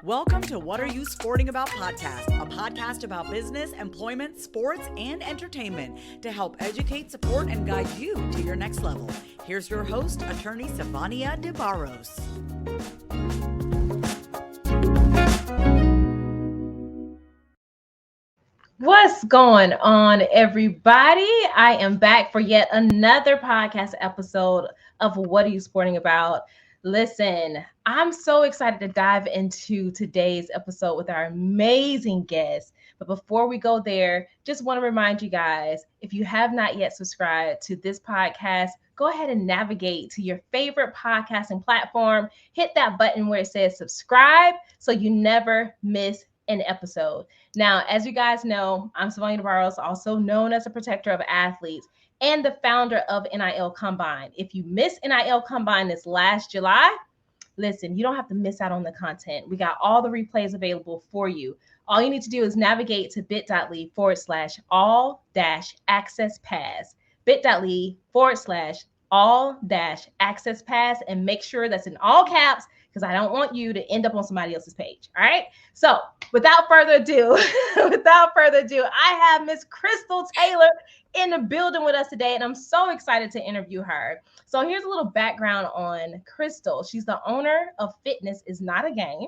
Welcome to What Are You Sporting About podcast, a podcast about business, employment, sports, and entertainment to help educate, support, and guide you to your next level. Here's your host, attorney Sivonnia DeBarros. What's going on, everybody? I am back for yet another podcast episode of What Are You Sporting About? Listen, I'm so excited to dive into today's episode with our amazing guest. But before we go there, just want to remind you guys, if you have not yet subscribed to this podcast, go ahead and navigate to your favorite podcasting platform. Hit that button where it says subscribe so you never miss an episode. Now, as you guys know, I'm Sivonnia DeBarros, also known as a protector of athletes and the founder of NIL Combine. If you missed NIL Combine this last July, listen, you don't have to miss out on the content. We got all the replays available for you. All you need to do is navigate to bit.ly/all-access pass, bit.ly/all-access pass, and make sure that's in all caps because I don't want you to end up on somebody else's page. All right. So without further ado, I have Miss Krystal Taylor in the building with us today, and I'm so excited to interview her. So here's a little background on Krystal. She's the owner of Fitness Is Not a Game.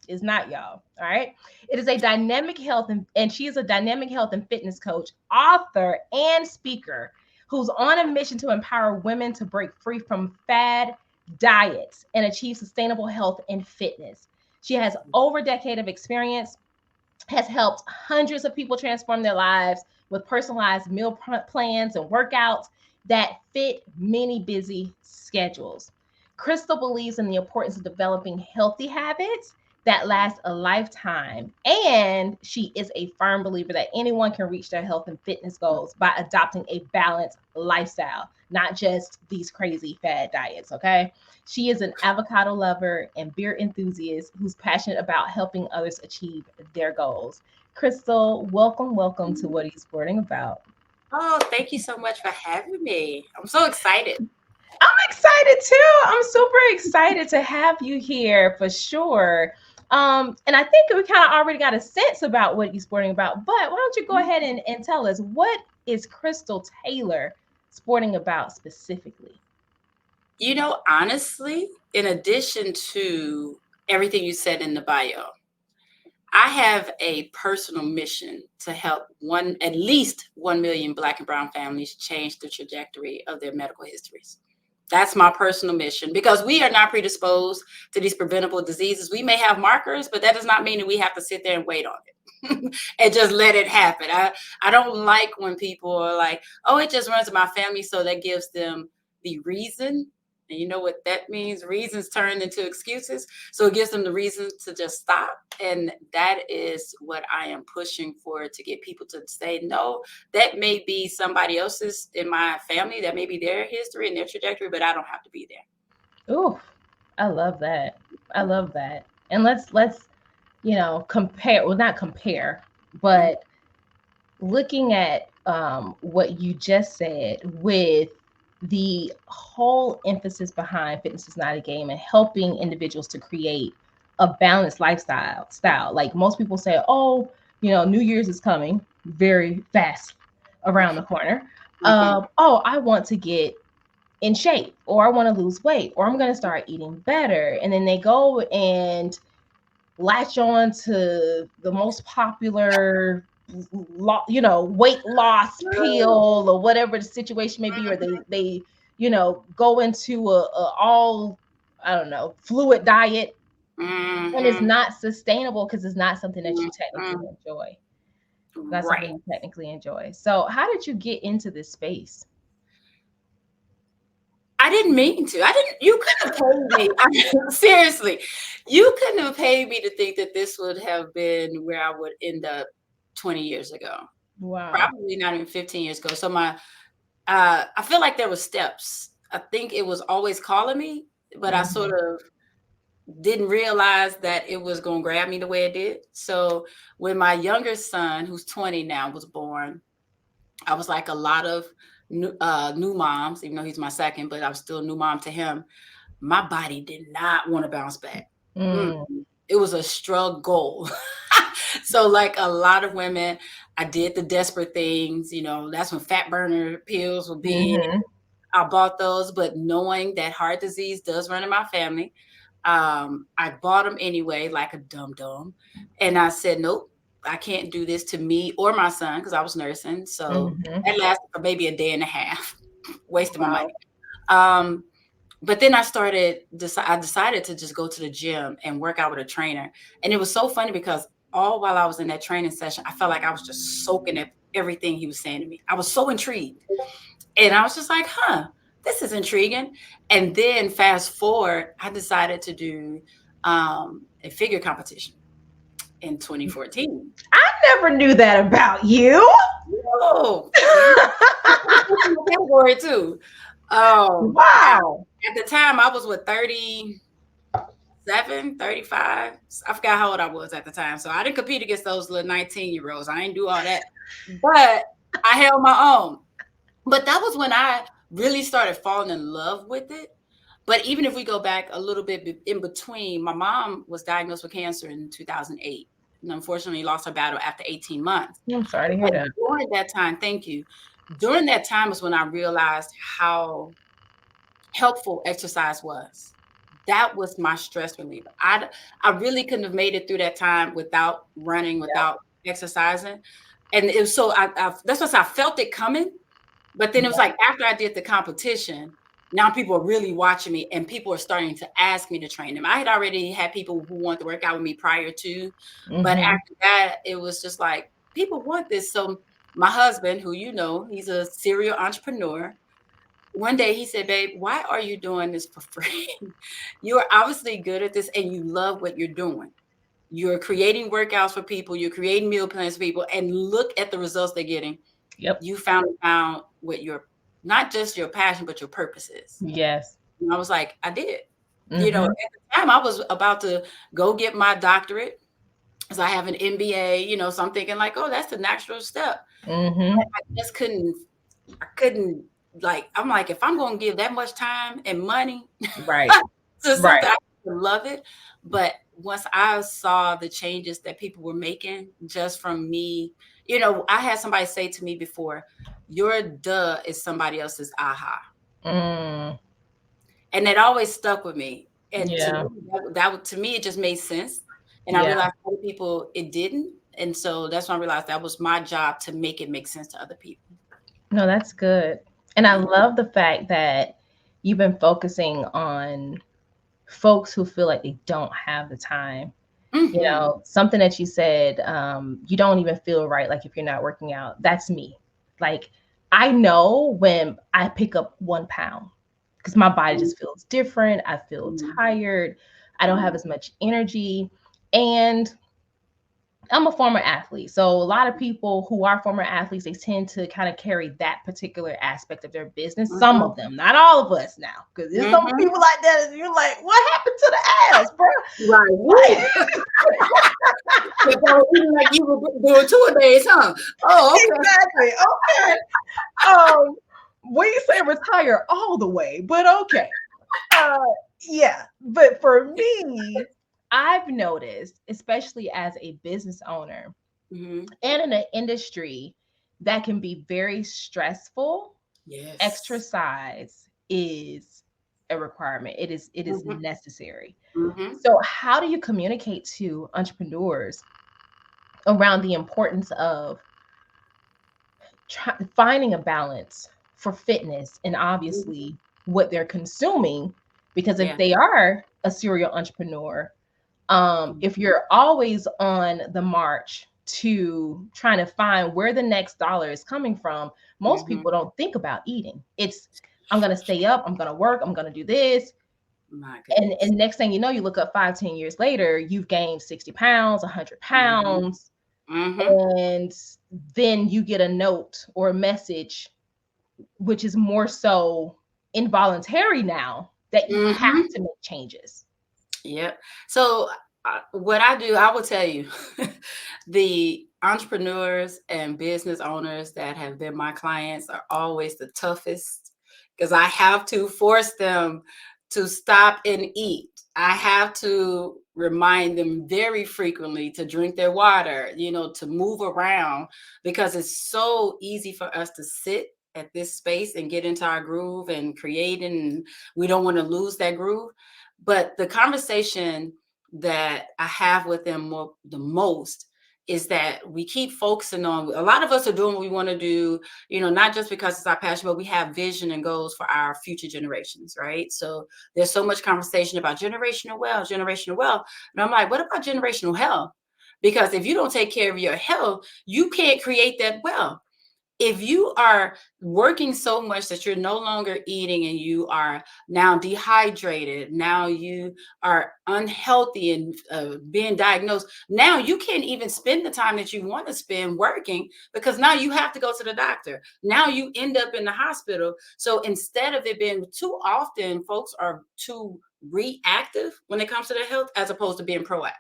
Is not, y'all. All right. It is a dynamic health, and she is a dynamic health and fitness coach, author, and speaker who's on a mission to empower women to break free from fad diets and achieve sustainable health and fitness. She has over a decade of experience, has helped hundreds of people transform their lives with personalized meal plans and workouts that fit many busy schedules. Krystal believes in the importance of developing healthy habits that last a lifetime. And she is a firm believer that anyone can reach their health and fitness goals by adopting a balanced lifestyle, not just these crazy fad diets, okay? She is an avocado lover and beer enthusiast who's passionate about helping others achieve their goals. Krystal, welcome to What Are You Sporting About? Oh, thank you so much for having me. I'm so excited. I'm excited too. I'm super excited to have you here for sure. And I think we kind of already got a sense about what you're sporting about, but why don't you go ahead and tell us, what is Krystal Taylor sporting about specifically? You know, honestly, in addition to everything you said in the bio, I have a personal mission to help at least 1 million Black and Brown families change the trajectory of their medical histories. That's my personal mission, because we are not predisposed to these preventable diseases. We may have markers, but that does not mean that we have to sit there and wait on it and just let it happen. I don't like when people are like, oh, it just runs in my family. So that gives them the reason. And you know what that means? Reasons turn into excuses. So it gives them the reason to just stop. And that is what I am pushing for, to get people to say, no, that may be somebody else's in my family. That may be their history and their trajectory, but I don't have to be there. Oh, I love that. And let's compare, well, not compare, but looking at what you just said with the whole emphasis behind Fitness Is Not a Game and helping individuals to create a balanced lifestyle. Like most people say, oh, New Year's is coming very fast around the corner. Oh, I want to get in shape, or I want to lose weight, or I'm going to start eating better. And then they go and latch on to the most popular weight loss pill or whatever the situation may be, or they go into a all, I don't know, fluid diet, and it's not sustainable because it's not something that you technically enjoy. That's something you technically enjoy. So how did you get into this space? I didn't mean to. You couldn't have paid me. Seriously, you couldn't have paid me to think that this would have been where I would end up 20 years ago. Wow. Probably not even 15 years ago. So I feel like there were steps. I think it was always calling me, but I sort of didn't realize that it was going to grab me the way it did. So when my younger son, who's 20 now, was born, I was like a lot of new moms, even though he's my second, but I was still a new mom to him. My body did not want to bounce back. it was a struggle. So like a lot of women, I did the desperate things, that's when fat burner pills would be. Mhm. I bought those, but knowing that heart disease does run in my family, I bought them anyway, like a dum-dum. And I said, nope, I can't do this to me or my son, because I was nursing. So Mhm. that lasted for maybe a day and a half, wasting my Wow. money. But then I decided to just go to the gym and work out with a trainer. And it was so funny because all while I was in that training session, I felt like I was just soaking up everything he was saying to me. I was so intrigued. And I was just like, this is intriguing. And then fast forward, I decided to do a figure competition in 2014. I never knew that about you. Oh, category too. Wow. At the time, I was 37, 35. I forgot how old I was at the time. So I didn't compete against those little 19-year-olds. I didn't do all that. But I held my own. But that was when I really started falling in love with it. But even if we go back a little bit in between, my mom was diagnosed with cancer in 2008 and unfortunately lost her battle after 18 months. I'm sorry to hear that. During that time, thank you. During that time was when I realized how helpful exercise was. That was my stress reliever. I really couldn't have made it through that time without running, without exercising. And it was so that's what I felt it coming. But then it was like after I did the competition, now people are really watching me and people are starting to ask me to train them. I had already had people who wanted to work out with me prior to, but after that, it was just like, people want this. So my husband, who he's a serial entrepreneur, one day he said, babe, why are you doing this for free? You are obviously good at this and you love what you're doing. You're creating workouts for people. You're creating meal plans for people, and look at the results they're getting. Yep. You found what your, not just your passion, but your purpose is. Yes. And I was like, I did. At the time I was about to go get my doctorate because I have an MBA, so I'm thinking like, oh, that's the natural step. I just couldn't, I'm like, if I'm going to give that much time and money Right. to something, I love it. But once I saw the changes that people were making just from me, I had somebody say to me before, your duh is somebody else's aha. And that always stuck with me. And to me, it just made sense. And I realized other people, it didn't. And so that's when I realized that was my job to make it make sense to other people. No, that's good. And I love the fact that you've been focusing on folks who feel like they don't have the time. Something that you said, you don't even feel right, like if you're not working out. That's me. Like, I know when I pick up 1 pound because my body just feels different. I feel tired. I don't have as much energy. And I'm a former athlete. So a lot of people who are former athletes, they tend to kind of carry that particular aspect of their business. Some of them, not all of us now, because there's some people like that. And you're like, what happened to the ass, bro? Right. Like you were doing 2 days, huh? Oh, okay. Exactly. Okay. We say retire all the way, but okay. Yeah. But for me, I've noticed, especially as a business owner and in an industry that can be very stressful, exercise is a requirement. It is necessary. So how do you communicate to entrepreneurs around the importance of finding a balance for fitness and obviously what they're consuming? Because if they are a serial entrepreneur, if you're always on the march to trying to find where the next dollar is coming from, most people don't think about eating. It's, I'm going to stay up, I'm going to work, I'm going to do this. And next thing you know, you look up 5-10 years later, you've gained 60 pounds, 100 pounds. And then you get a note or a message, which is more so involuntary now, that you have to make changes. Yep. So what I do, I will tell you, the entrepreneurs and business owners that have been my clients are always the toughest, because I have to force them to stop and eat. I have to remind them very frequently to drink their water, to move around, because it's so easy for us to sit at this space and get into our groove and create, and we don't want to lose that groove. But the conversation that I have with them the most is that we keep focusing on, a lot of us are doing what we want to do, not just because it's our passion, but we have vision and goals for our future generations, right? So there's so much conversation about generational wealth, generational wealth. And I'm like, what about generational health? Because if you don't take care of your health, you can't create that wealth. If you are working so much that you're no longer eating and you are now dehydrated, now you are unhealthy and being diagnosed, now you can't even spend the time that you want to spend working, because now you have to go to the doctor. Now you end up in the hospital. So instead of it being, too often folks are too reactive when it comes to their health, as opposed to being proactive.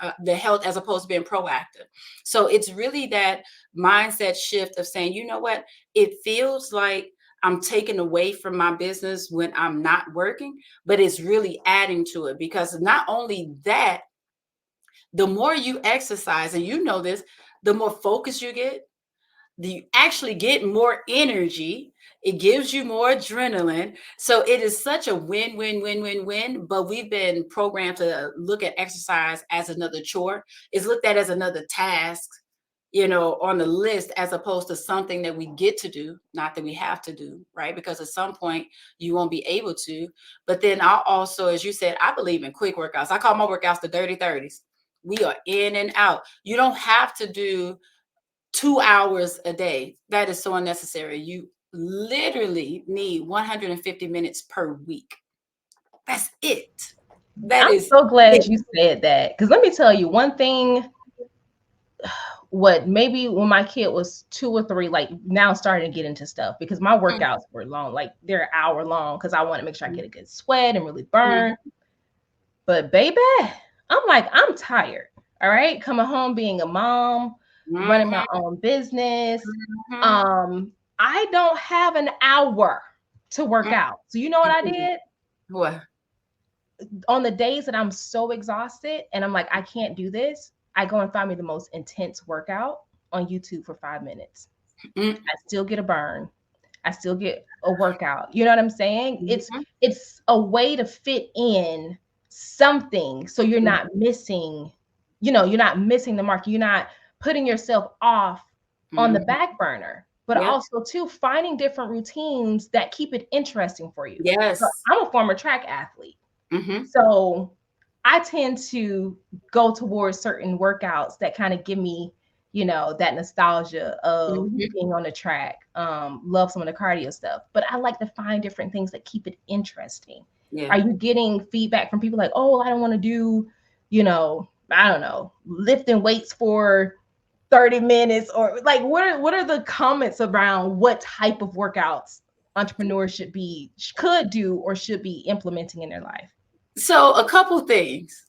So it's really that mindset shift of saying, you know what, it feels like I'm taken away from my business when I'm not working, but it's really adding to it. Because not only that, the more you exercise, and you know this, the more focus you get, you actually get more energy. It gives you more adrenaline. So it is such a win, win, win, win, win. But we've been programmed to look at exercise as another chore. It's looked at as another task, on the list, as opposed to something that we get to do, not that we have to do, right? Because at some point you won't be able to. But then I also, as you said, I believe in quick workouts. I call my workouts the dirty 30s. We are in and out. You don't have to do 2 hours a day. That is so unnecessary. You literally need 150 minutes per week. That's it. That I'm is so glad it. you said that, because let me tell you one thing. What, maybe when my kid was 2 or 3, like now starting to get into stuff, because my workouts were long, like they're an hour long, because I want to make sure I get a good sweat and really burn. But baby, I'm like, I'm tired. All right. Coming home, being a mom, running my own business. I don't have an hour to work out. So you know what I did? What? On the days that I'm so exhausted and I'm like, I can't do this, I go and find me the most intense workout on YouTube for 5 minutes. I still get a burn. I still get a workout. You know what I'm saying? It's a way to fit in something, so you're not missing, you're not missing the mark. You're not putting yourself off on the back burner, but also too finding different routines that keep it interesting for you. Yes. So I'm a former track athlete. So I tend to go towards certain workouts that kind of give me, that nostalgia of being on the track. Love some of the cardio stuff, but I like to find different things that keep it interesting. Yeah. Are you getting feedback from people like, oh, I don't want to do, I don't know, lifting weights for 30 minutes, or like, what are the comments around what type of workouts entrepreneurs could do or should be implementing in their life? So a couple things.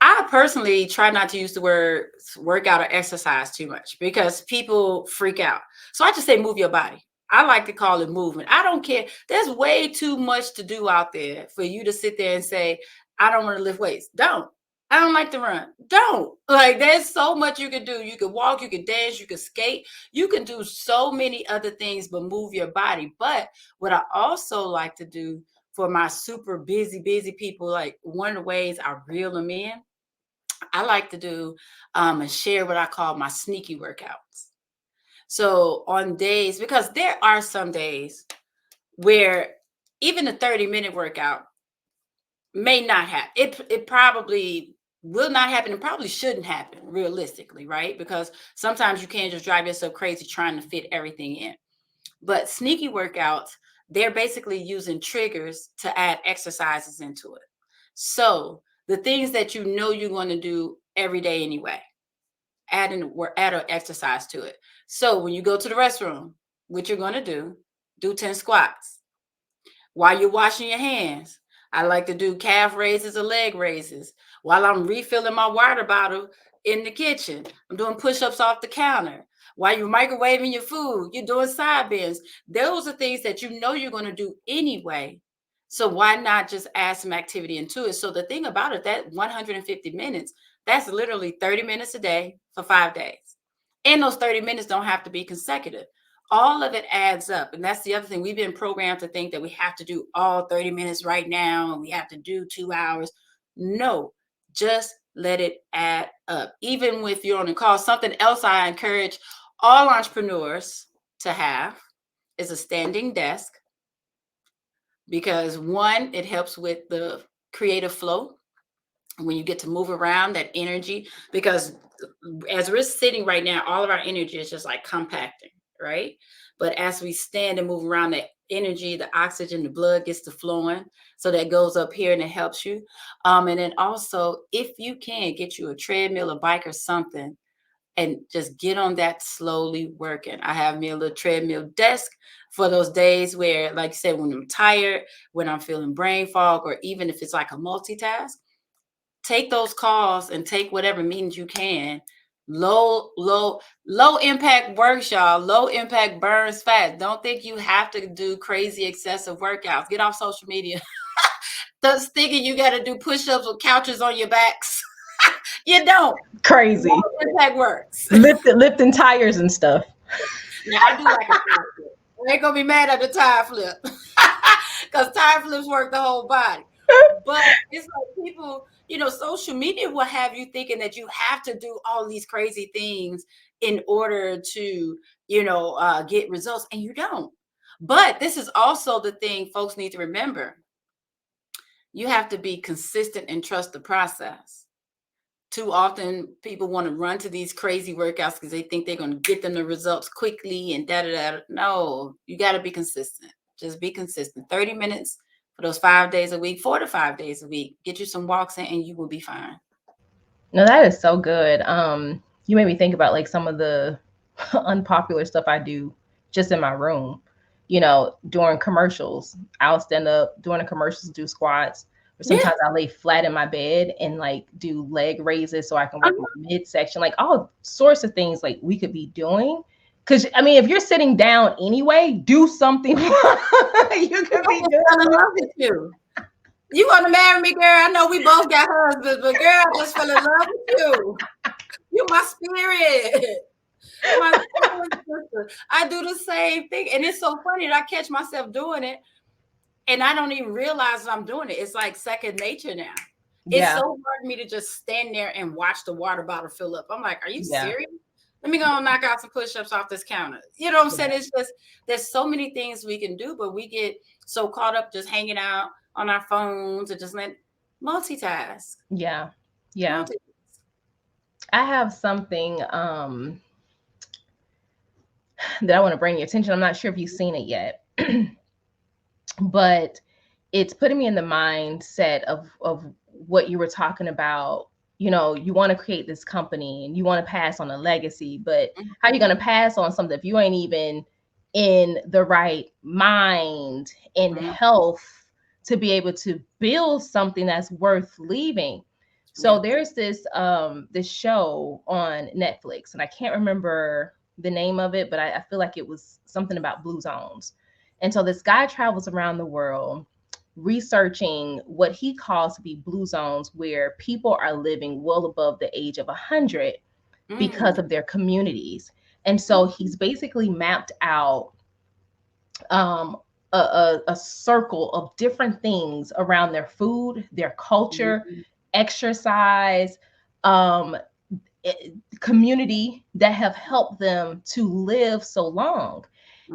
I personally try not to use the word workout or exercise too much, because people freak out. So I just say move your body. I like to call it movement. I don't care. There's way too much to do out there for you to sit there and say, I don't want to lift weights. Don't. I don't like to run. Don't. Like, there's so much you can do. You can walk, you can dance, you can skate. You can do so many other things, but move your body. But what I also like to do for my super busy people, like one of the ways I reel them in, I like to do and share what I call my sneaky workouts. So on days, because there are some days where even a 30-minute workout may not happen. It probably will not happen, and probably shouldn't happen realistically, right? Because sometimes you can't just drive yourself crazy trying to fit everything in. But sneaky workouts, they're basically using triggers to add exercises into it. So the things that you know you're going to do every day anyway, add an exercise to it. So when you go to the restroom, what you're going to do 10 squats. While you're washing your hands, I like to do calf raises or leg raises. While I'm refilling my water bottle in the kitchen, I'm doing push-ups off the counter. While you're microwaving your food, you're doing side bends. Those are things that you know you're going to do anyway. So why not just add some activity into it? So the thing about it, that 150 minutes, that's literally 30 minutes a day for 5 days. And those 30 minutes don't have to be consecutive. All of it adds up. And that's the other thing. We've been programmed to think that we have to do all 30 minutes right now and we have to do 2 hours. No, just let it add up. Even with you're on a call, something else I encourage all entrepreneurs to have is a standing desk, because one, it helps with the creative flow when you get to move around, that energy, because as we're sitting right now, all of our energy is just like compacting, right? But as we stand and move around, the energy, the oxygen, the blood gets to flowing, so that goes up here and it helps you. And then also, if you can get you a treadmill, a bike or something, and just get on that slowly working. I have me a little treadmill desk for those days where, like you said, when I'm tired, when I'm feeling brain fog, or even if it's like a multitask, take those calls and take whatever meetings you can. Low impact works, y'all. Low impact burns fat. Don't think you have to do crazy excessive workouts. Get off social media. Just thinking you got to do push-ups with couches on your backs. You don't. Crazy. Low impact works. Lifting tires and stuff. Now I do like a tire flip. I ain't gonna be mad at the tire flip, because tire flips work the whole body. But it's like people, social media will have you thinking that you have to do all these crazy things in order to, get results, and you don't. But this is also the thing folks need to remember. You have to be consistent and trust the process. Too often people want to run to these crazy workouts because they think they're going to get them the results quickly and da-da-da. No, you got to be consistent. Just be consistent. 30 minutes for those 5 days a week, 4 to 5 days a week. Get you some walks in and you will be fine. No, that is so good. You made me think about like some of the unpopular stuff I do just in my room. During commercials, I'll stand up during the commercials, do squats. Or sometimes I lay flat in my bed and like do leg raises so I can work my midsection, like all sorts of things like we could be doing. Because if you're sitting down anyway, do something. You could be doing. I love it too. You want to marry me, girl? I know we both got husbands, but girl, I just fell in love with you. You're my spirit. My sister. I do the same thing, and it's so funny that I catch myself doing it. And I don't even realize I'm doing it. It's like second nature now. It's so hard for me to just stand there and watch the water bottle fill up. I'm like, are you serious? Let me go and knock out some push-ups off this counter. You know what I'm saying? It's just, there's so many things we can do, but we get so caught up just hanging out on our phones and just multitask. Yeah. Multitask. I have something that I want to bring your attention. I'm not sure if you've seen it yet. But it's putting me in the mindset of what you were talking about. You want to create this company and you want to pass on a legacy, but how are you going to pass on something if you ain't even in the right mind and health to be able to build something that's worth leaving? So there's this show on Netflix, and I can't remember the name of it, but I feel like it was something about blue zones. And so this guy travels around the world researching what he calls to be blue zones, where people are living well above the age of 100 because of their communities. And so he's basically mapped out a circle of different things around their food, their culture, exercise, community that have helped them to live so long.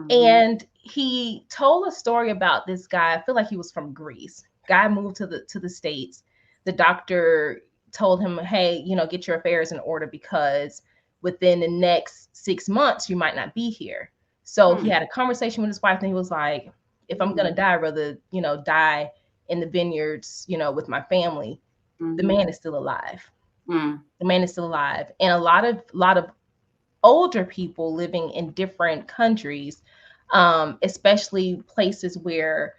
And he told a story about this guy. I feel like he was from Greece. Guy moved to the States. The doctor told him, hey, get your affairs in order because within the next 6 months, you might not be here. So he had a conversation with his wife and he was like, if I'm going to die, I'd rather, die in the vineyards, with my family. The man is still alive. The man is still alive. And a lot of older people living in different countries, especially places where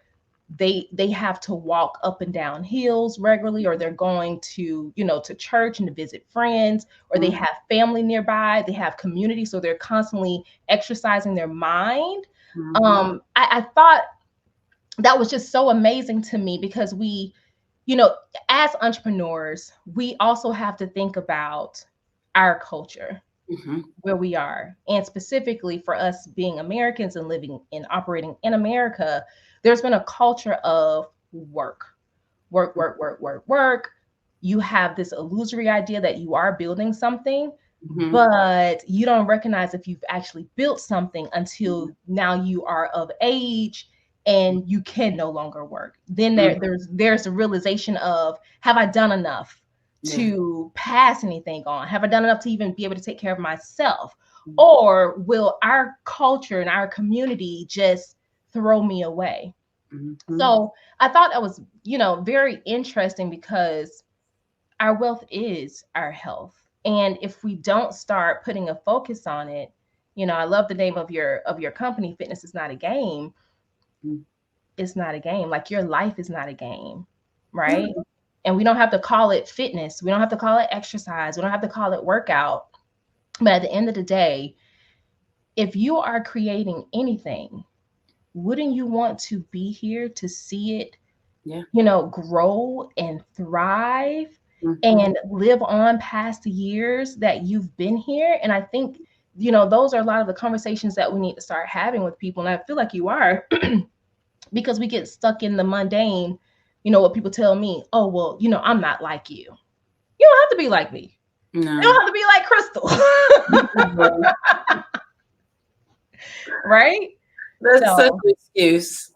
they have to walk up and down hills regularly, or they're going to, to church and to visit friends, or they have family nearby, they have community. So they're constantly exercising their mind. I thought that was just so amazing to me, because we, you know, as entrepreneurs, we also have to think about our culture, where we are. And specifically for us being Americans and living and operating in America, there's been a culture of work, work, work, work, work, work. You have this illusory idea that you are building something, but you don't recognize if you've actually built something until now you are of age and you can no longer work. Then there's a realization of, have I done enough to pass anything on? Have I done enough to even be able to take care of myself? Or will our culture and our community just throw me away? So I thought that was, you know, very interesting, because our wealth is our health. And if we don't start putting a focus on it, you know, I love the name of your company, Fitness is Not a Game. It's not a game. Like, your life is not a game, right? And we don't have to call it fitness. We don't have to call it exercise. We don't have to call it workout. But at the end of the day, if you are creating anything, wouldn't you want to be here to see it, you know, grow and thrive and live on past the years that you've been here? And I think, you know, those are a lot of the conversations that we need to start having with people. And I feel like you are, because we get stuck in the mundane, you know, what people tell me, oh, well, you know, I'm not like you. You don't have to be like me. No. You don't have to be like Krystal. Right? That's such an excuse.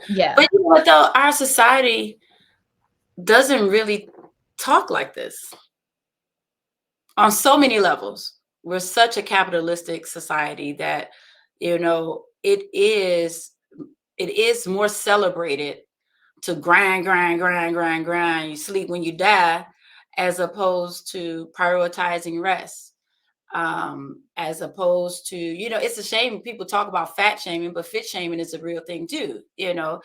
Yeah. But you know what, though? Our society doesn't really talk like this on so many levels. We're such a capitalistic society that, you know, it is more celebrated to grind. You sleep when you die, as opposed to prioritizing rest. As opposed to, you know, it's a shame people talk about fat shaming, but fit shaming is a real thing too. You know,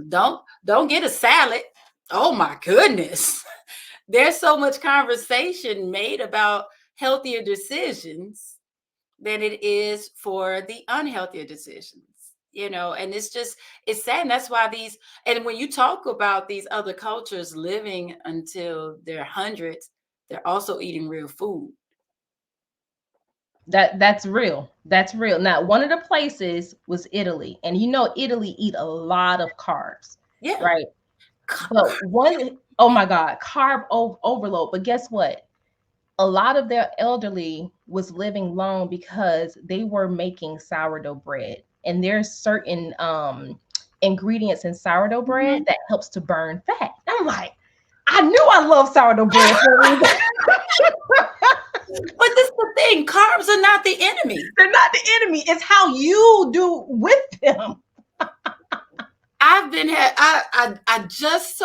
don't get a salad. Oh my goodness. There's so much conversation made about healthier decisions than it is for the unhealthier decisions, you know, and it's sad. And that's why and when you talk about these other cultures living until their hundreds, they're also eating real food. That's real. That's real. Now, one of the places was Italy, and you know, Italy eat a lot of carbs. Yeah. Right. But oh my God, carb overload. But guess what? A lot of their elderly was living long because they were making sourdough bread, and there's certain ingredients in sourdough bread that helps to burn fat. I'm like, I knew I love sourdough bread. But this is the thing, carbs are not the enemy. They're not the enemy. It's how you do with them. I just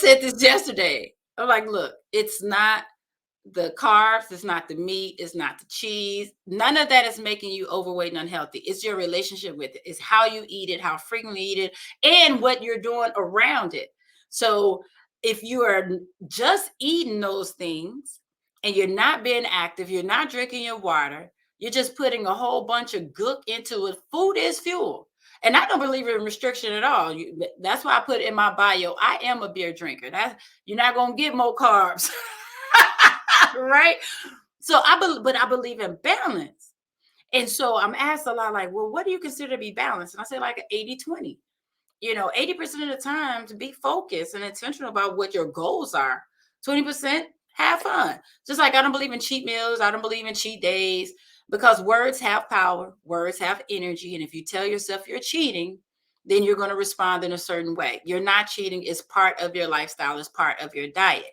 said this yesterday. I'm like, look, it's not the carbs, it's not the meat, it's not the cheese. None of that is making you overweight and unhealthy. It's your relationship with it. It's how you eat it, how frequently you eat it, and what you're doing around it. So if you are just eating those things and you're not being active, you're not drinking your water, you're just putting a whole bunch of gook into it. Food is fuel. And I don't believe in restriction at all. That's why I put in my bio, I am a beer drinker. You're not going to get more carbs. Right? So I believe in balance. And so I'm asked a lot, like, well, what do you consider to be balanced? And I say like an 80-20. You know, 80% of the time to be focused and intentional about what your goals are. 20% have fun. Just like I don't believe in cheat meals. I don't believe in cheat days, because words have power. Words have energy. And if you tell yourself you're cheating, then you're going to respond in a certain way. You're not cheating. It's part of your lifestyle. It's part of your diet.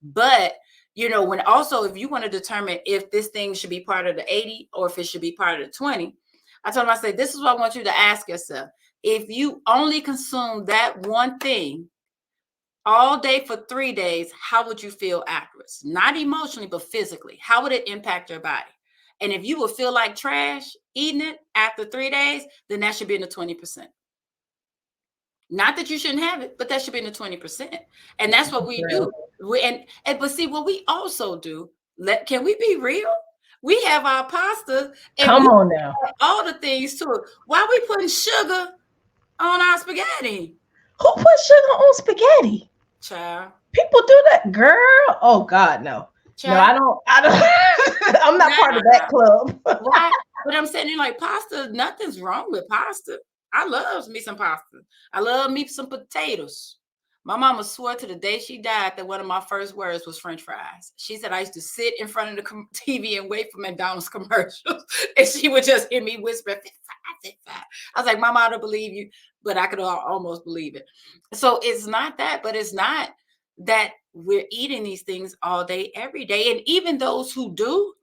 But, you know, if you want to determine if this thing should be part of the 80 or if it should be part of the 20, I told him, I said, this is what I want you to ask yourself. If you only consume that one thing all day for 3 days, how would you feel afterwards? Not emotionally, but physically. How would it impact your body? And if you would feel like trash eating it after 3 days, then that should be in the 20%. Not that you shouldn't have it, but that should be in the 20%. And that's what we do. But see, what we also do, can we be real? We have our pasta. And come on now. All the things to it. Why are we putting sugar on our spaghetti. Who put sugar on spaghetti? Child. People do that, girl. Oh God, no. No, Child. I don't. I'm not part of that club. Why? But I'm saying, like, pasta, nothing's wrong with pasta. I love me some pasta. I love me some potatoes. My mama swore to the day she died that one of my first words was French fries. She said I used to sit in front of the TV and wait for McDonald's commercials, and she would just hear me whisper, "Fit five." I was like, Mama, I don't believe you, but I could almost believe it. So it's not that, but it's not that we're eating these things all day, every day. And even those who do,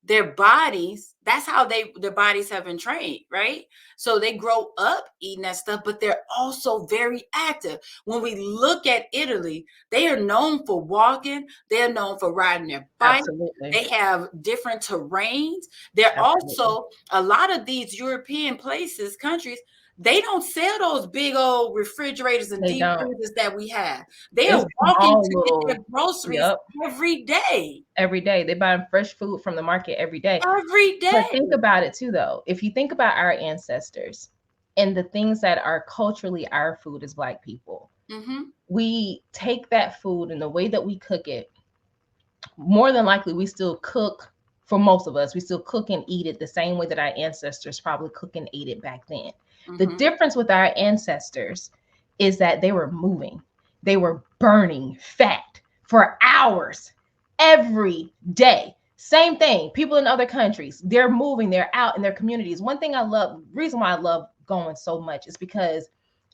their bodies, that's how their bodies have been trained, right? So they grow up eating that stuff, but they're also very active. When we look at Italy, they are known for walking, they're known for riding their bike. Absolutely. They have different terrains. They're also, a lot of these European places, countries, they don't sell those big old refrigerators and deep freezers that we have. They are walking to get their groceries every day. Every day. They're buying fresh food from the market every day. Every day. But think about it too, though. If you think about our ancestors and the things that are culturally our food as Black people, we take that food and the way that we cook it, more than likely we still cook, for most of us, we still cook and eat it the same way that our ancestors probably cook and ate it back then. The difference with our ancestors is that they were moving. They were burning fat for hours every day. Same thing. People in other countries, they're moving, they're out in their communities. One thing I love, reason why I love going so much is because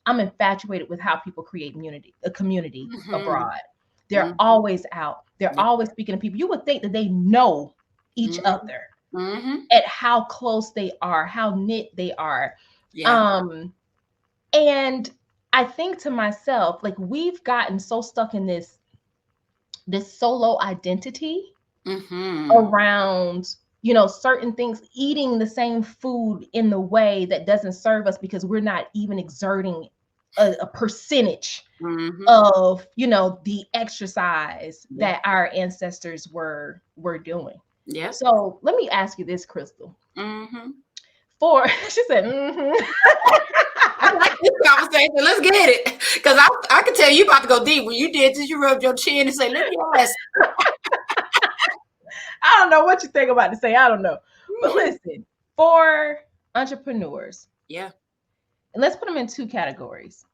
I'm infatuated with how people create a community abroad. They're always out. They're always speaking to people. You would think that they know each other at how close they are, how knit they are. Yeah. And I think to myself, like, we've gotten so stuck in this solo identity around, certain things, eating the same food in the way that doesn't serve us because we're not even exerting a percentage of, the exercise that our ancestors were doing. Yeah. So let me ask you this, Krystal. She said, I like this conversation. Let's get it. Because I can tell you about to go deep. When you did this, you rubbed your chin and say, let me ask. I don't know what you think about to say. I don't know. But listen, for entrepreneurs. Yeah. And let's put them in two categories.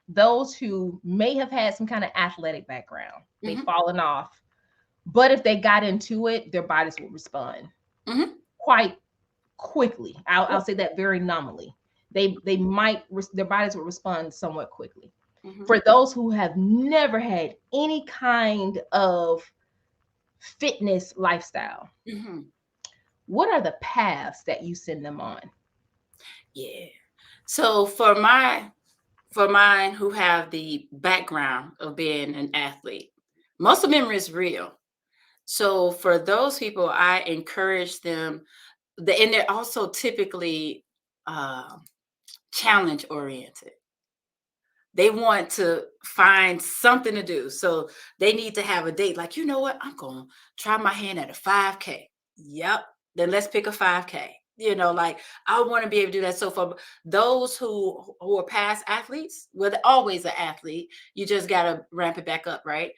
Those who may have had some kind of athletic background. They've fallen off. But if they got into it, their bodies will respond quite quickly. I'll say that very nominally. Their bodies will respond somewhat quickly. For those who have never had any kind of fitness lifestyle, what are the paths that you send them on? Yeah. So for mine who have the background of being an athlete, muscle memory is real. So for those people, I encourage them, and they're also typically challenge oriented. They want to find something to do. So they need to have a date. Like, you know what? I'm going to try my hand at a 5K. Yep. Then let's pick a 5K. Like, I want to be able to do that. So for those who are past athletes, well, they're always an athlete. You just got to ramp it back up, right?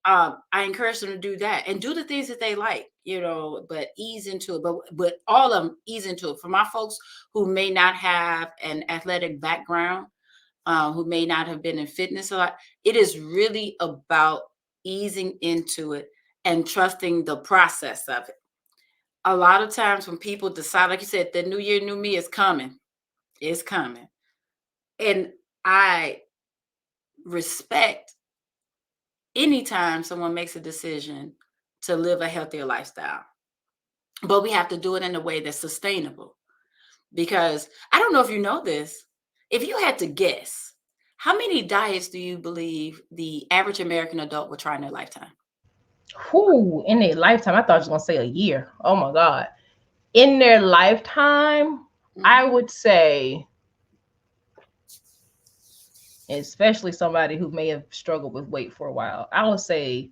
I encourage them to do that and do the things that they like, but ease into it. But all of them ease into it. For my folks who may not have an athletic background, who may not have been in fitness a lot, it is really about easing into it and trusting the process of it. A lot of times when people decide, like you said, the new year, new me is coming. It's coming. And I respect anytime someone makes a decision to live a healthier lifestyle. But we have to do it in a way that's sustainable. Because I don't know if you know this, if you had to guess, how many diets do you believe the average American adult would try in their lifetime? In their lifetime, I thought you was going to say a year. Oh my God. In their lifetime, I would say, especially somebody who may have struggled with weight for a while, I would say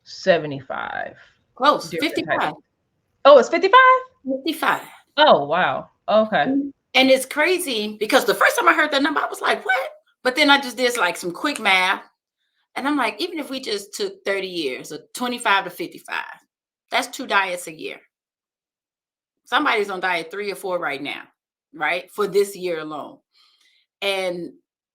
75. Close, 55. Oh, it's 55? 55. Oh, wow. Okay. And it's crazy because the first time I heard that number, I was like, what? But then I just did like some quick math. And I'm like, even if we just took 30 years, or 25 to 55, that's 2 diets a year. Somebody's on diet 3 or 4 right now, right? For this year alone. And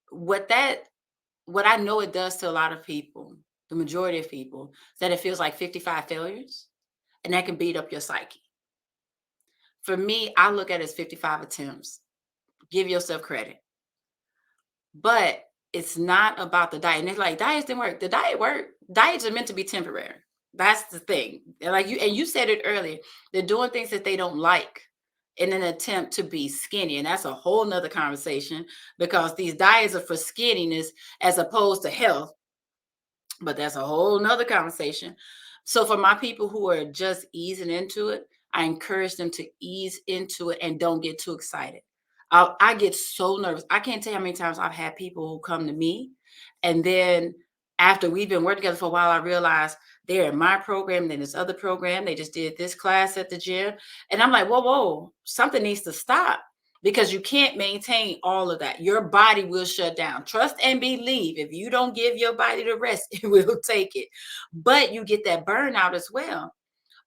what I know it does to a lot of people, the majority of people, is that it feels like 55 failures, and that can beat up your psyche. For me, I look at it as 55 attempts. Give yourself credit. But it's not about the diet. And it's like, diets didn't work. The diet worked. Diets are meant to be temporary. That's the thing. And you said it earlier, they're doing things that they don't like in an attempt to be skinny. And that's a whole nother conversation, because these diets are for skinniness as opposed to health. But that's a whole nother conversation. So for my people who are just easing into it, I encourage them to ease into it and don't get too excited. I get so nervous. I can't tell you how many times I've had people who come to me, and then after we've been working together for a while, I realize they're in my program, then this other program. They just did this class at the gym. And I'm like, whoa, something needs to stop, because you can't maintain all of that. Your body will shut down. Trust and believe. If you don't give your body the rest, it will take it. But you get that burnout as well.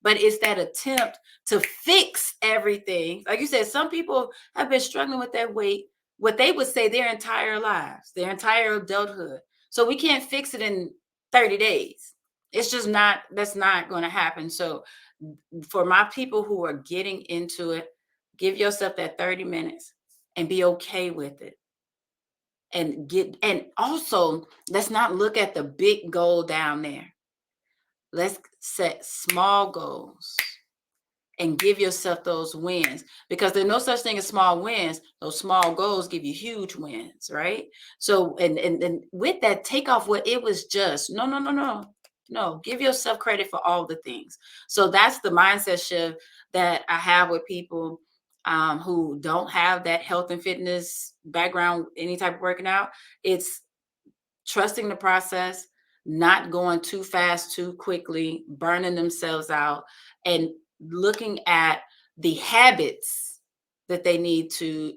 But it's that attempt to fix everything. Like you said, some people have been struggling with that weight, what they would say their entire lives, their entire adulthood. So we can't fix it in 30 days. It's just not, that's not going to happen. So for my people who are getting into it, give yourself that 30 minutes and be okay with it. And also, let's not look at the big goal down there. Let's set small goals and give yourself those wins, because there's no such thing as small wins. Those small goals give you huge wins, right? So, and with that, take off what it was just. No, give yourself credit for all the things. So that's the mindset shift that I have with people who don't have that health and fitness background, any type of working out. It's trusting the process, not going too fast, too quickly, burning themselves out, and looking at the habits that they need to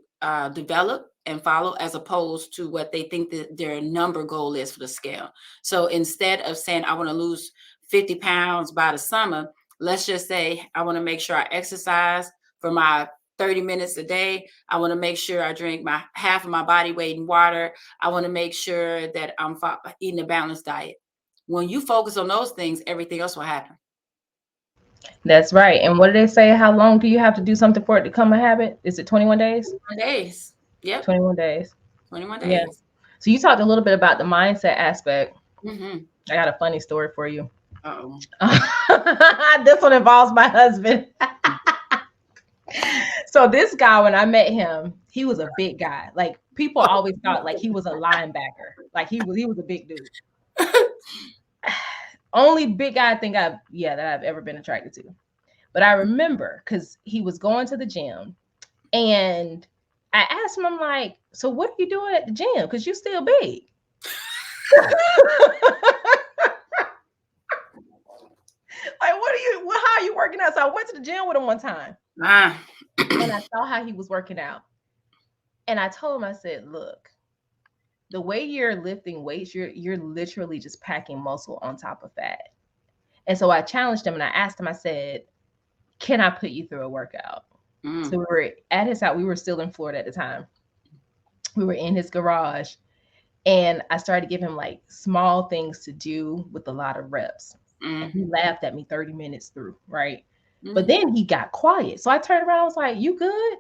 develop and follow, as opposed to what they think that their number goal is for the scale. So instead of saying, I want to lose 50 pounds by the summer, let's just say, I want to make sure I exercise for my 30 minutes a day. I want to make sure I drink my half of my body weight in water. I want to make sure that I'm eating a balanced diet. When you focus on those things, everything else will happen. That's right. And what do they say? How long do you have to do something for it to become a habit? Is it 21 days? 21 days. Yep. 21 days. 21 days. Yeah. So you talked a little bit about the mindset aspect. Mm-hmm. I got a funny story for you. Uh-oh. This one involves my husband. So this guy, when I met him, he was a big guy. Like, people always thought like he was a linebacker. Like he was a big dude. Only big guy I think that I've ever been attracted to. But I remember, because he was going to the gym, and I asked him, I'm like, so what are you doing at the gym? Because you're still big. Like, how are you working out? So I went to the gym with him one time. And I saw how he was working out. And I told him, I said, look, the way you're lifting weights, you're literally just packing muscle on top of fat. And so I challenged him, and I asked him, I said, can I put you through a workout? So we were at his house. We were still in Florida at the time. We were in his garage, and I started to give him like small things to do with a lot of reps. And he laughed at me 30 minutes through, right? But then he got quiet. So I turned around, I was like, you good?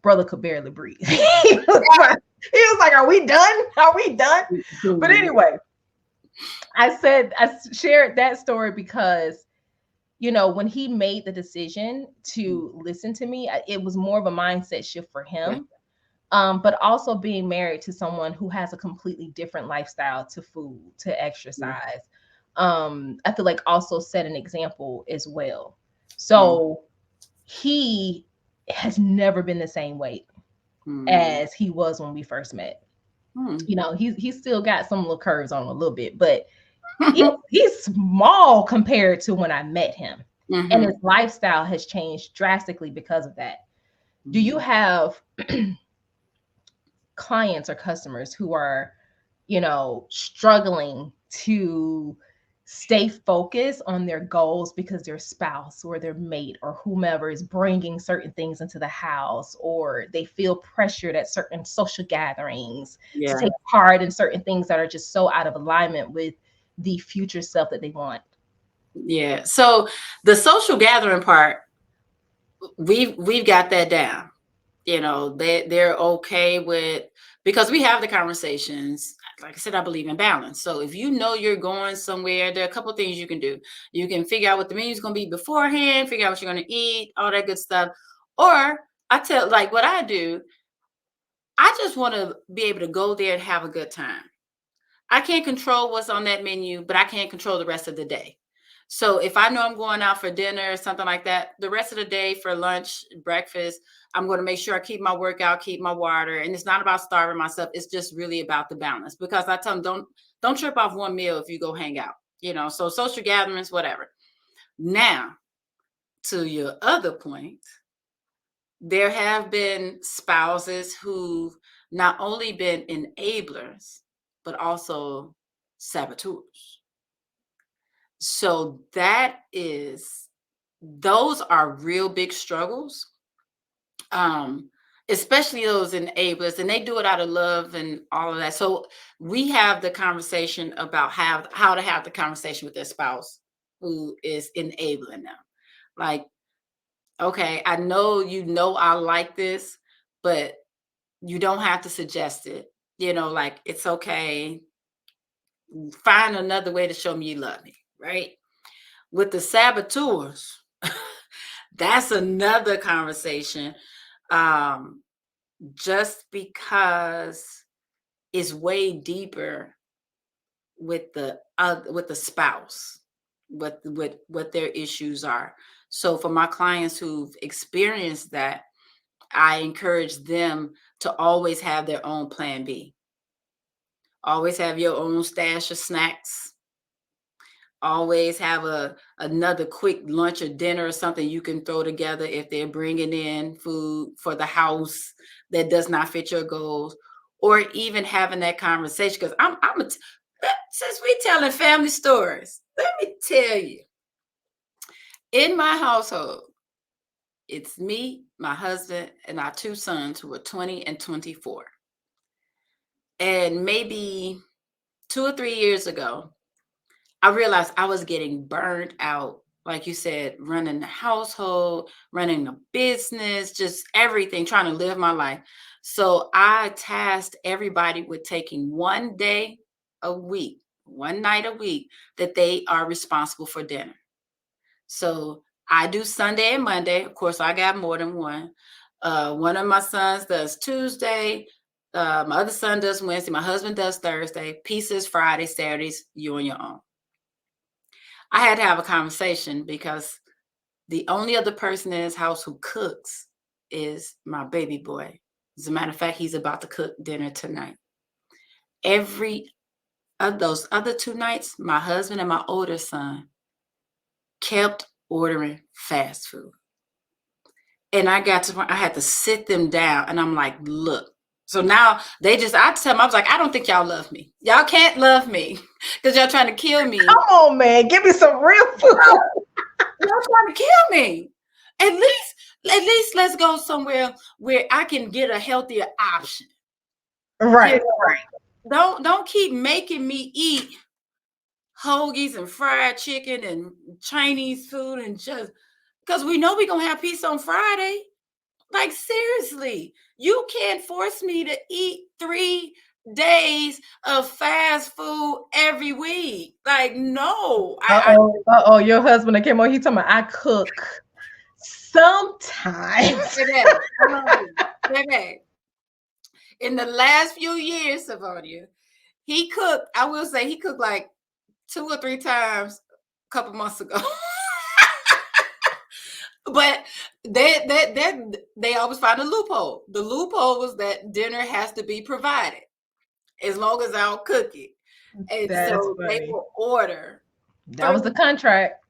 Brother could barely breathe. He was like, are we done? Are we done? But anyway, I shared that story because, you know, when he made the decision to listen to me, it was more of a mindset shift for him. But also being married to someone who has a completely different lifestyle to food, to exercise. I feel like also set an example as well. So he has never been the same weight as he was when we first met. You know, he's still got some little curves on him a little bit, but he's small compared to when I met him. And his lifestyle has changed drastically because of that. Do you have clients or customers who are, struggling to stay focused on their goals because their spouse or their mate or whomever is bringing certain things into the house, or they feel pressured at certain social gatherings to take part in certain things that are just so out of alignment with the future self that they want. Yeah. So the social gathering part, we've got that down. They're okay with, because we have the conversations. Like I said, I believe in balance. So if you're going somewhere, there are a couple of things you can do. You can figure out what the menu's going to be beforehand, figure out what you're going to eat, all that good stuff. Or what I do, I just want to be able to go there and have a good time. I can't control what's on that menu, but I can't control the rest of the day. So if I know I'm going out for dinner or something like that, the rest of the day for lunch, breakfast, I'm going to make sure I keep my workout, keep my water. And it's not about starving myself. It's just really about the balance, because I tell them, don't trip off one meal if you go hang out, so social gatherings, whatever. Now, to your other point, there have been spouses who've not only been enablers, but also saboteurs. So those are real big struggles, especially those enablers, and they do it out of love and all of that. So we have the conversation about how to have the conversation with their spouse who is enabling them. Like, okay, I know I like this, but you don't have to suggest it. It's okay. Find another way to show me you love me, right? With the saboteurs, that's another conversation. Just because it's way deeper with the spouse, what their issues are. So for my clients who've experienced that, I encourage them to always have their own plan B. Always have your own stash of snacks. Always have another quick lunch or dinner or something you can throw together if they're bringing in food for the house that does not fit your goals, or even having that conversation. Because since we telling family stories, let me tell you, in my household, it's me, my husband, and our two sons who are 20 and 24. And maybe 2 or 3 years ago, I realized I was getting burned out. Like you said, running the household, running a business, just everything, trying to live my life. So I tasked everybody with taking one night a week, that they are responsible for dinner. So I do Sunday and Monday. Of course, I got more than one. One of my sons does Tuesday. My other son does Wednesday. My husband does Thursday. Pieces Friday, Saturdays, you on your own. I had to have a conversation because the only other person in his house who cooks is my baby boy. As a matter of fact, he's about to cook dinner tonight. Every of those other 2 nights, my husband and my older son kept ordering fast food. And I had to sit them down, and I'm like, look. So now I tell them, I was like, I don't think y'all love me. Y'all can't love me because y'all trying to kill me. Come on, man. Give me some real food. Y'all trying to kill me. At least let's go somewhere where I can get a healthier option. Right, right. Don't keep making me eat hoagies and fried chicken and Chinese food, and just because we know we're going to have pizza on Friday. Like, seriously, you can't force me to eat 3 days of fast food every week. Like, no. Your husband that came on, he told me I cook sometimes. In the last few years, Sivonnia, he cooked, I will say he cooked like 2 or 3 times a couple months ago. But they always find a loophole. The loophole was that dinner has to be provided as long as I'll cook it. And so they will order. That was the contract.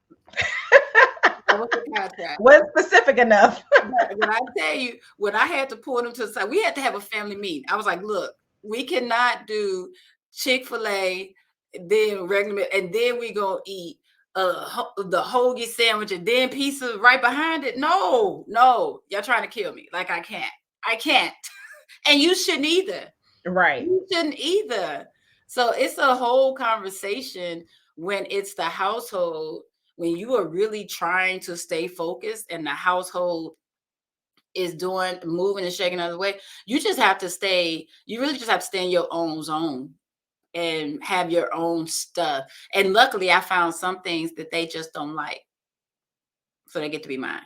was the contract. Wasn't specific enough. But when I tell you, when I had to pull them to the side, we had to have a family meeting. I was like, look, we cannot do Chick-fil-A, then regular, and then we gonna eat the hoagie sandwich and then pizza right behind it. No, y'all trying to kill me. Like I can't. And you shouldn't either. Right. You shouldn't either. So it's a whole conversation when it's the household, when you are really trying to stay focused and the household is moving and shaking out of the way. You really just have to stay in your own zone and have your own stuff. And luckily I found some things that they just don't like. So they get to be mine.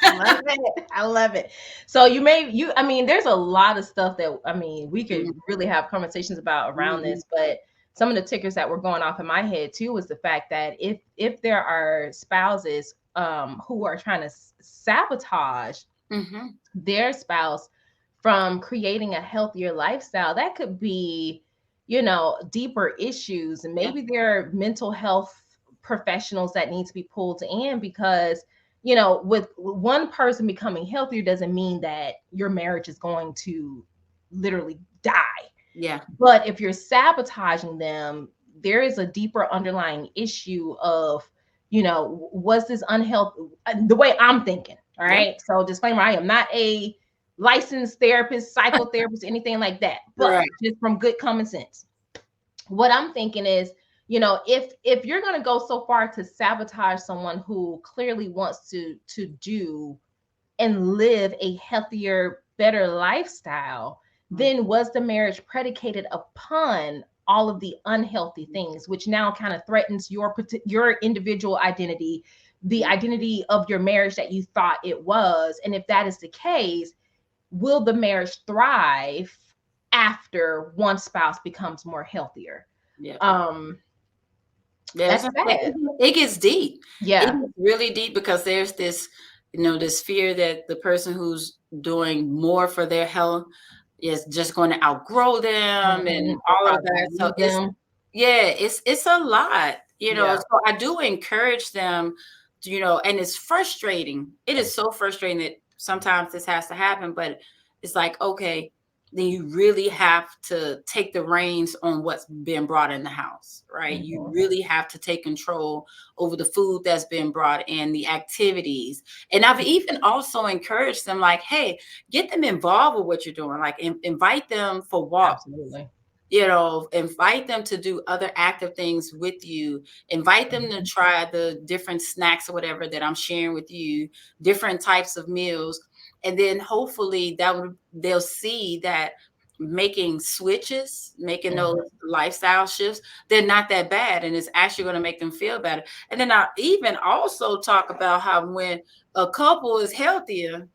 I love it. So there's a lot of stuff that, we could really have conversations about around this, but some of the tickers that were going off in my head too was the fact that if there are spouses who are trying to sabotage their spouse from creating a healthier lifestyle, that could be, deeper issues, and maybe there are mental health professionals that need to be pulled in, because with one person becoming healthier doesn't mean that your marriage is going to literally die. Yeah. But if you're sabotaging them, there is a deeper underlying issue of, was this unhealthy? The way I'm thinking. All right. Yeah. So disclaimer, I am not a licensed therapist, psychotherapist, anything like that, but just from good common sense. What I'm thinking is, if you're going to go so far to sabotage someone who clearly wants to do and live a healthier, better lifestyle, then was the marriage predicated upon all of the unhealthy things, which now kind of threatens your individual identity, the identity of your marriage that you thought it was? And if that is the case, will the marriage thrive after one spouse becomes more healthier? Yeah. That's bad. It gets deep. Yeah. It gets really deep, because there's this, this fear that the person who's doing more for their health is just going to outgrow them and all of that. So it's a lot, So I do encourage them, and it's frustrating. It is so frustrating that sometimes this has to happen, but it's like, okay, then you really have to take the reins on what's been brought in the house, right? Mm-hmm. You really have to take control over the food that's been brought in, the activities. And I've even also encouraged them, like, hey, get them involved with what you're doing. Like, invite them for walks. Absolutely. Invite them to do other active things with you. Invite them to try the different snacks or whatever that I'm sharing with you, different types of meals. And then hopefully they'll see that making switches, making those lifestyle shifts, they're not that bad. And it's actually going to make them feel better. And then I even also talk about how when a couple is healthier,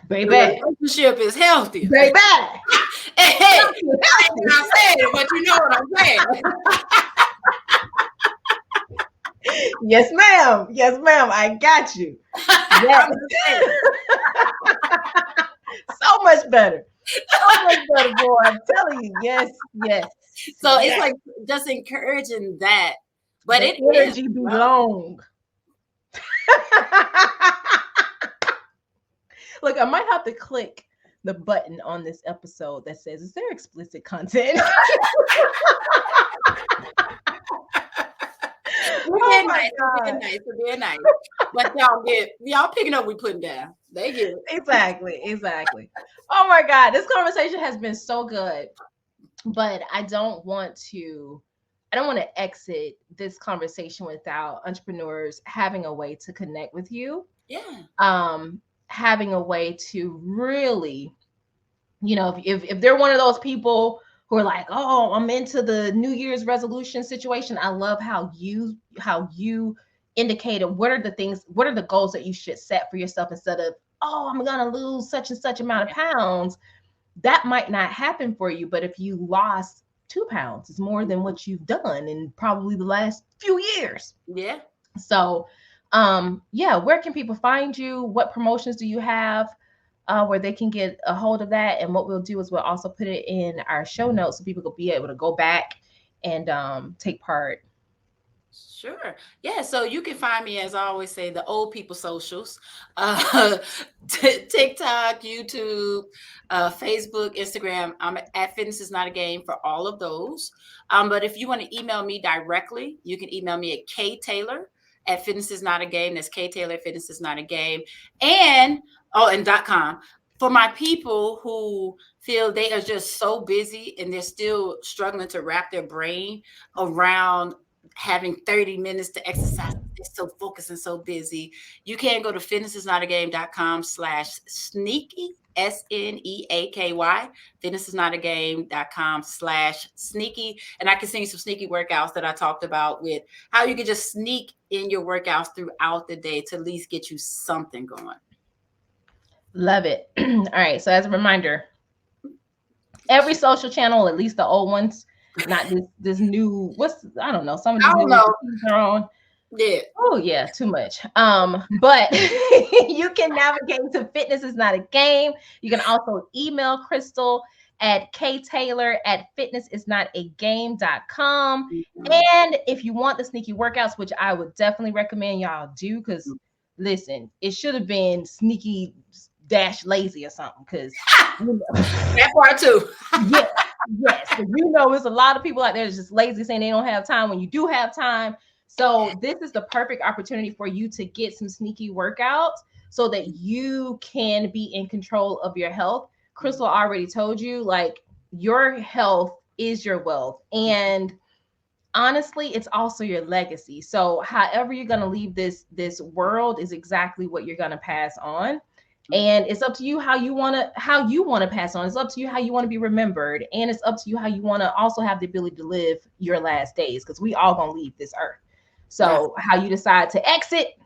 baby, the relationship is healthier. Baby. Hey, I said it, but you know what I'm saying. Yes, ma'am. Yes, ma'am. I got you. Yes. So much better. So much better, boy. I'm telling you. Yes. So it's like just encouraging that. But the energy belong. Look, I might have to click the button on this episode that says, is there explicit content? We're being nice. But y'all picking up, we putting down. They get it. Exactly. Oh my God, this conversation has been so good. But I don't want to exit this conversation without entrepreneurs having a way to connect with you. Yeah. Having a way to really, if they're one of those people who are like, oh, I'm into the New Year's resolution situation. I love how you indicated what are the goals that you should set for yourself, instead of, oh, I'm gonna lose such and such amount of pounds. That might not happen for you, but if you lost 2 pounds, it's more than what you've done in probably the last few years. Yeah. So where can people find you? What promotions do you have where they can get a hold of that? And what we'll do is we'll also put it in our show notes so people will be able to go back and take part Sure. Yeah. So you can find me, as I always say, the old people socials, uh, TikTok, YouTube, Facebook, Instagram. I'm at Fitness is Not a Game for all of those. But if you want to email me directly, you can email me at ktaylor Fitness is Not a Game. That's Ktaylor Fitness is Not a Game. And .com. For my people who feel they are just so busy and they're still struggling to wrap their brain around having 30 minutes to exercise. They're so focused and so busy. You can go to fitnessisnotagame.com/sneaky, SNEAKY, fitnessisnotagame.com/sneaky. And I can send you some sneaky workouts that I talked about with how you can just sneak in your workouts throughout the day to at least get you something going. Love it. All right. So as a reminder, every social channel, at least the old ones, not this new, I don't know, some of these new ones are on. Yeah. Oh yeah, too much. But you can navigate to Fitness is Not a Game. You can also email Krystal at ktaylor@fitnessisnotagame.com. And if you want the sneaky workouts, which I would definitely recommend y'all do, because listen, it should have been sneaky dash lazy or something, because that part too. yes. There's a lot of people out there that's just lazy, saying they don't have time when you do have time. So this is the perfect opportunity for you to get some sneaky workouts so that you can be in control of your health. Krystal already told you, like, your health is your wealth. And honestly, it's also your legacy. So however you're going to leave this world is exactly what you're going to pass on. And it's up to you how you want to pass on. It's up to you how you want to be remembered. And it's up to you how you want to also have the ability to live your last days, because we all going to leave this earth. So how you decide to exit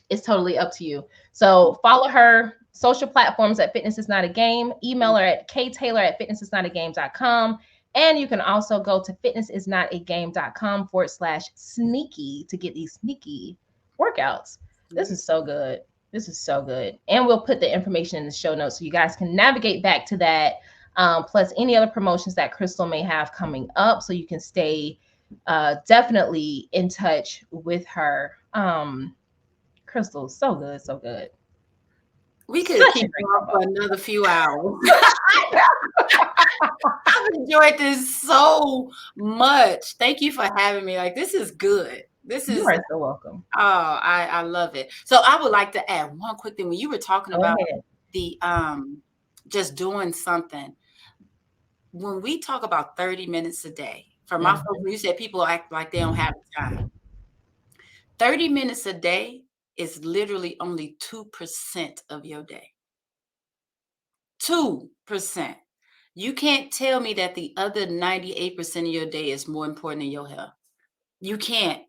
is totally up to you. So follow her social platforms at Fitness is Not a Game. Email her at ktaylor@fitnessisnotagame.com. And you can also go to fitnessisnotagame.com/sneaky to get these sneaky workouts. This is so good. This is so good. And we'll put the information in the show notes so you guys can navigate back to that. Plus any other promotions that Krystal may have coming up, so you can stay definitely in touch with her. Krystal, so good, so good. We could keep going for another few hours. I've enjoyed this so much. Thank you for having me. Like, this is good. You are so welcome. Oh, I love it. So I would like to add one quick thing. When you were talking about the just doing something, when we talk about 30 minutes a day, for my folks, you said people act like they don't have time. 30 minutes a day is literally only 2% of your day. 2%. You can't tell me that the other 98% of your day is more important than your health. You can't.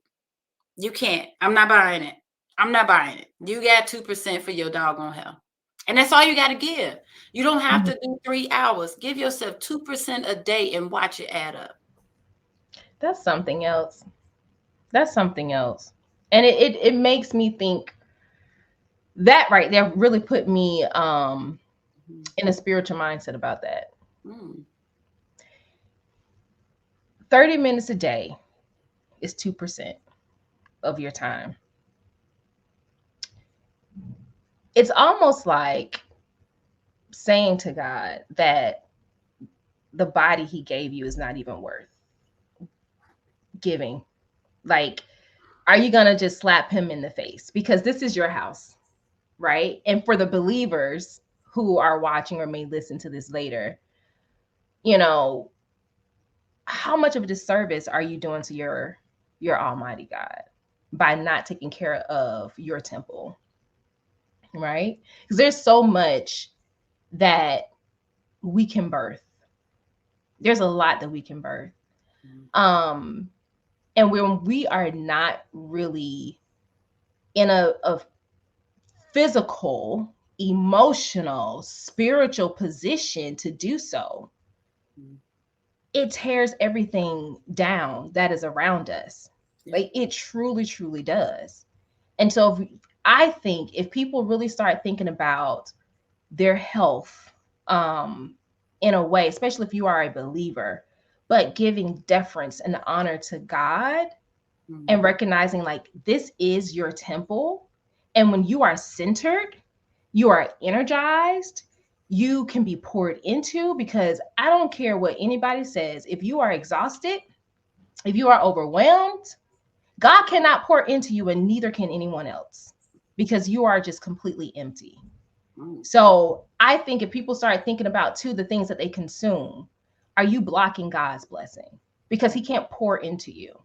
You can't. I'm not buying it. I'm not buying it. You got 2% for your doggone health. And that's all you got to give. You don't have to do 3 hours. Give yourself 2% a day and watch it add up. That's something else. That's something else. And it makes me think that right there really put me in a spiritual mindset about that. 30 minutes a day is 2% of your time. It's almost like saying to God that the body he gave you is not even worth giving. Like, are you going to just slap him in the face? Because this is your house, right? And for the believers who are watching or may listen to this later, you know, how much of a disservice are you doing to your Almighty God by not taking care of your temple, right? Because there's so much that we can birth. There's a lot that we can birth. And when we are not really in a physical, emotional, spiritual position to do so, it tears everything down that is around us. Like, it truly, truly does. And so I think if people really start thinking about their health in a way, especially if you are a believer, but giving deference and honor to God, and recognizing like this is your temple. And when you are centered, you are energized, you can be poured into, because I don't care what anybody says. If you are exhausted, if you are overwhelmed, God cannot pour into you, and neither can anyone else, because you are just completely empty. So I think if people start thinking about too, the things that they consume, are you blocking God's blessing? Because he can't pour into you,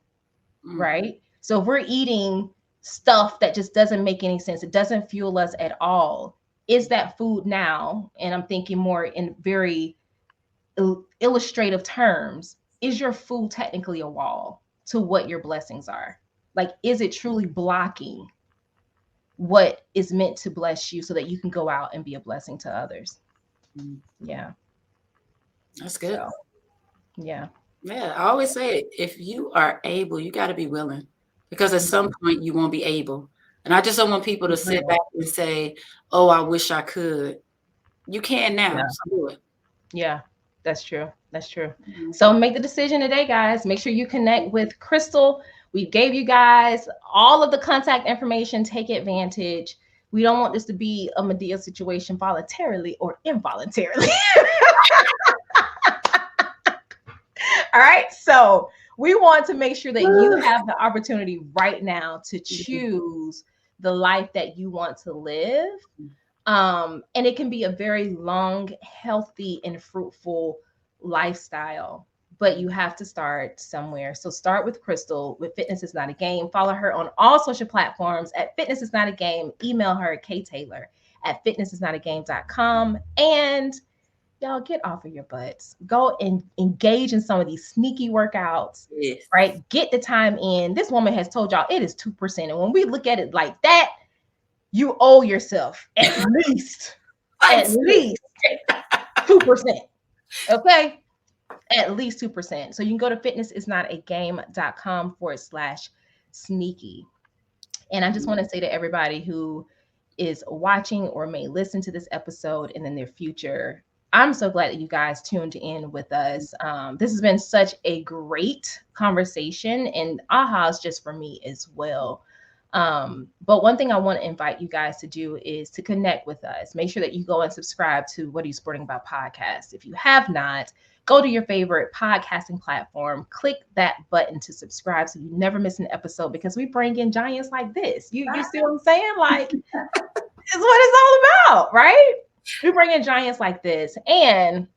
right? So if we're eating stuff that just doesn't make any sense, it doesn't fuel us at all, is that food now? And I'm thinking more in very illustrative terms, is your food technically a wall to what your blessings are? Like, is it truly blocking what is meant to bless you so that you can go out and be a blessing to others? Yeah. That's good. So, yeah. Yeah. I always say, if you are able, you got to be willing, because at some point you won't be able. And I just don't want people to sit back and say, oh, I wish I could. You can now. Yeah. So do it. Yeah, that's true. That's true. So make the decision today, guys. Make sure you connect with Krystal. We gave you guys all of the contact information. Take advantage. We don't want this to be a Medea situation, voluntarily or involuntarily. All right. So we want to make sure that you have the opportunity right now to choose the life that you want to live. And it can be a very long, healthy, and fruitful lifestyle, but you have to start somewhere. So start with Krystal with Fitness Is Not a Game. Follow her on all social platforms at Fitness Is Not a Game. Email her at ktaylor@fitnessisnotagame.com. And y'all, get off of your butts. Go and engage in some of these sneaky workouts, right? Get the time in. This woman has told y'all it is 2%. And when we look at it like that, you owe yourself at least 2%. Okay? At least 2%. So you can go to fitnessisnotagame.com/sneaky. And I just want to say to everybody who is watching or may listen to this episode in the near future, I'm so glad that you guys tuned in with us. This has been such a great conversation, and ahas just for me as well. But one thing I want to invite you guys to do is to connect with us. Make sure that you go and subscribe to What Are You Sporting About podcast. If you have not, go to your favorite podcasting platform, click that button to subscribe so you never miss an episode, because we bring in giants like this. You see what I'm saying? Like, it's what it's all about, right? We bring in giants like this. And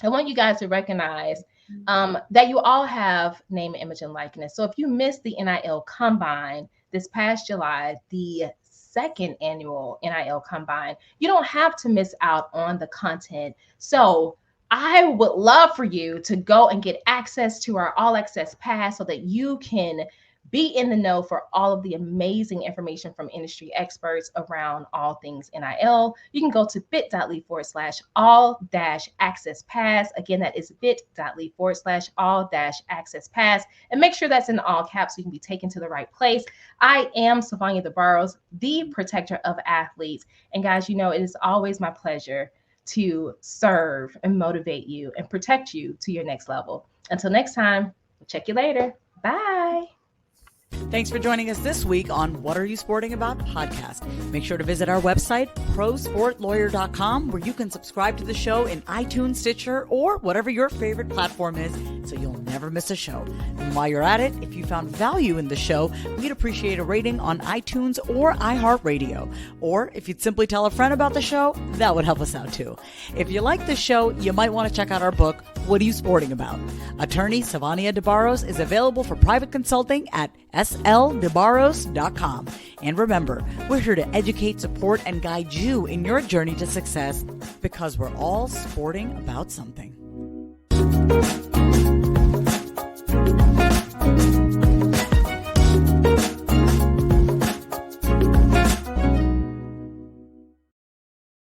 I want you guys to recognize that you all have name, image, and likeness. So if you missed the NIL Combine this past July, the second annual NIL Combine, you don't have to miss out on the content. So I would love for you to go and get access to our All Access Pass so that you can be in the know for all of the amazing information from industry experts around all things NIL. You can go to bit.ly/all-access pass. Again, that is bit.ly/all-access pass. And make sure that's in all caps so you can be taken to the right place. I am Sivonnia DeBarros, the protector of athletes. And guys, you know, it is always my pleasure to serve and motivate you and protect you to your next level. Until next time, we'll check you later. Bye. Thanks for joining us this week on What Are You Sporting About podcast. Make sure to visit our website, prosportlawyer.com, where you can subscribe to the show in iTunes, Stitcher, or whatever your favorite platform is, so you'll never miss a show. And while you're at it, if you found value in the show, we'd appreciate a rating on iTunes or iHeartRadio. Or if you'd simply tell a friend about the show, that would help us out too. If you like the show, you might want to check out our book, What Are You Sporting About? Attorney Sivonnia DeBarros is available for private consulting at sldebarros.com. And remember, we're here to educate, support, and guide you in your journey to success, because we're all sporting about something.